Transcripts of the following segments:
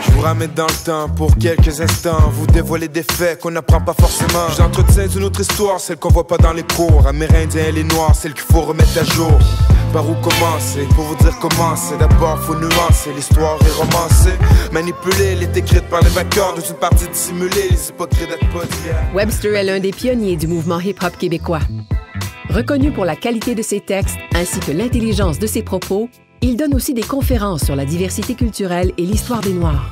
Je vous ramène dans le temps pour quelques instants, vous dévoiler des faits qu'on n'apprend pas forcément. J'entretiens une autre histoire, celle qu'on voit pas dans les cours. Amérindiens et les noirs, celle qu'il faut remettre à jour. Par où commencer? Pour vous dire comment c'est. D'abord faut nuancer, l'histoire est romancée. Manipulée, elle est écrite par les vainqueurs. Dans une partie dissimulée, les hypocrites d'être pas d'hier. Webster est l'un des pionniers du mouvement hip-hop québécois. Reconnu pour la qualité de ses textes ainsi que l'intelligence de ses propos, il donne aussi des conférences sur la diversité culturelle et l'histoire des Noirs.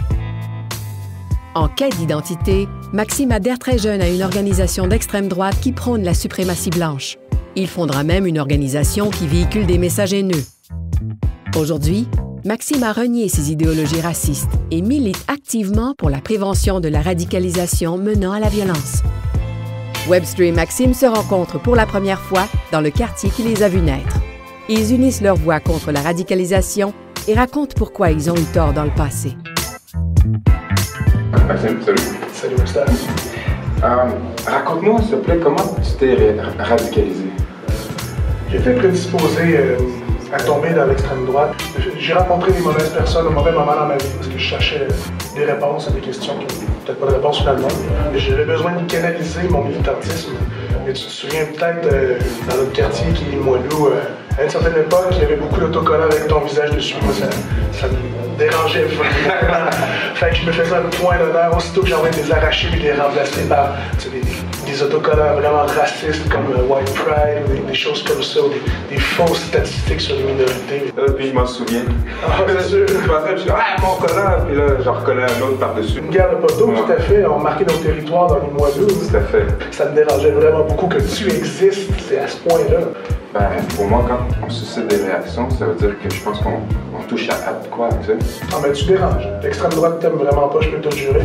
En quête d'identité, Maxime adhère très jeune à une organisation d'extrême droite qui prône la suprématie blanche. Il fondera même une organisation qui véhicule des messages haineux. Aujourd'hui, Maxime a renié ses idéologies racistes et milite activement pour la prévention de la radicalisation menant à la violence. Webster et Maxime se rencontrent pour la première fois dans le quartier qui les a vus naître. Ils unissent leurs voix contre la radicalisation et racontent pourquoi ils ont eu tort dans le passé. Maxime, salut. Salut Webster. Raconte-moi, s'il te plaît, comment tu t'es radicalisé? J'ai été prédisposé à tomber dans l'extrême droite. J'ai rencontré des mauvaises personnes au mauvais moment dans ma vie parce que je cherchais des réponses à des questions qui n'avaient peut-être pas de réponse finalement. J'avais besoin de canaliser mon militantisme. Et tu te souviens peut-être dans notre quartier qui est Limoilou, à une certaine époque, il y avait beaucoup d'autocollants avec ton visage dessus. Moi, ça me dérangeait vraiment. Fait que je me faisais un point d'honneur aussitôt que j'envoyais des arrachés et les remplacer par des autocollants vraiment racistes comme White Pride ou des choses comme ça, ou des fausses statistiques sur les minorités. Puis je m'en souviens. Ah, bien sûr. Je pensais, je dis, ah, mon collant, puis là, j'en recollais un autre par-dessus. Une guerre de poteaux, ouais. Tout à fait. On marquait nos territoires dans les mois d'août. Tout à fait. Ça me dérangeait vraiment beaucoup que tu existes, c'est à ce point-là. Ben, pour moi, quand on suscite des réactions, ça veut dire que je pense qu'on touche à quoi, tu sais. Ah, mais tu déranges. L'extrême droite t'aime vraiment pas, je peux te le jurer.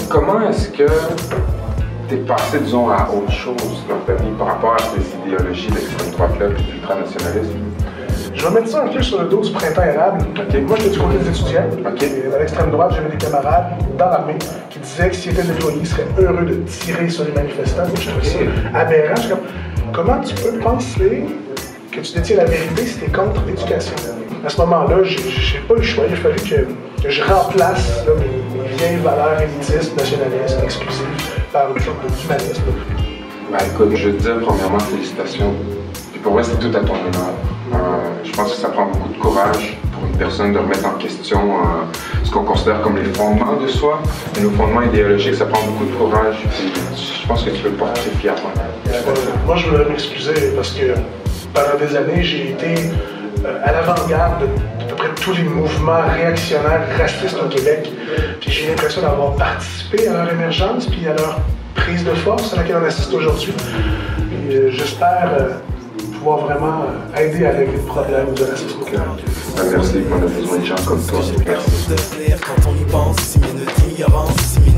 Comment est-ce que t'es passé, disons, à autre chose dans ta vie par rapport à ces idéologies d'extrême droite-là et d'ultranationalisme? Je vais mettre ça un peu sur le dos du printemps érable. Okay. Moi, j'étais du côté des étudiants. Okay. Et à l'extrême droite, j'avais des camarades dans l'armée qui disaient que s'ils étaient déployés, ils seraient heureux de tirer sur les manifestants. Moi, je trouvais ça aberrant. Je suis comme, comment tu peux penser que tu détiens la vérité si tu es contre l'éducation? À ce moment-là, j'ai pas eu le choix. Il a fallu que je remplace là, mes vieilles valeurs élitistes, nationalistes, exclusives, par une sorte d'humanisme. Ben écoute, je veux te dire premièrement félicitations. Puis pour moi, c'est tout à ton honneur. Je pense que ça prend beaucoup de courage pour une personne de remettre en question ce qu'on considère comme les fondements de soi. Et nos fondements idéologiques, ça prend beaucoup de courage. Puis je pense que tu peux le porter fièrement. Moi, je voudrais m'excuser parce que pendant des années, j'ai été à l'avant-garde de peu près tous les mouvements réactionnaires racistes au Québec. Puis j'ai l'impression d'avoir participé à leur émergence puis à leur prise de force à laquelle on assiste aujourd'hui. J'espère pouvoir vraiment aider à régler le problème de racisme au Québec. Merci, on a besoin de gens comme toi. Merci. Quand on y pense, 6 minutes d'ignorance, 6 minutes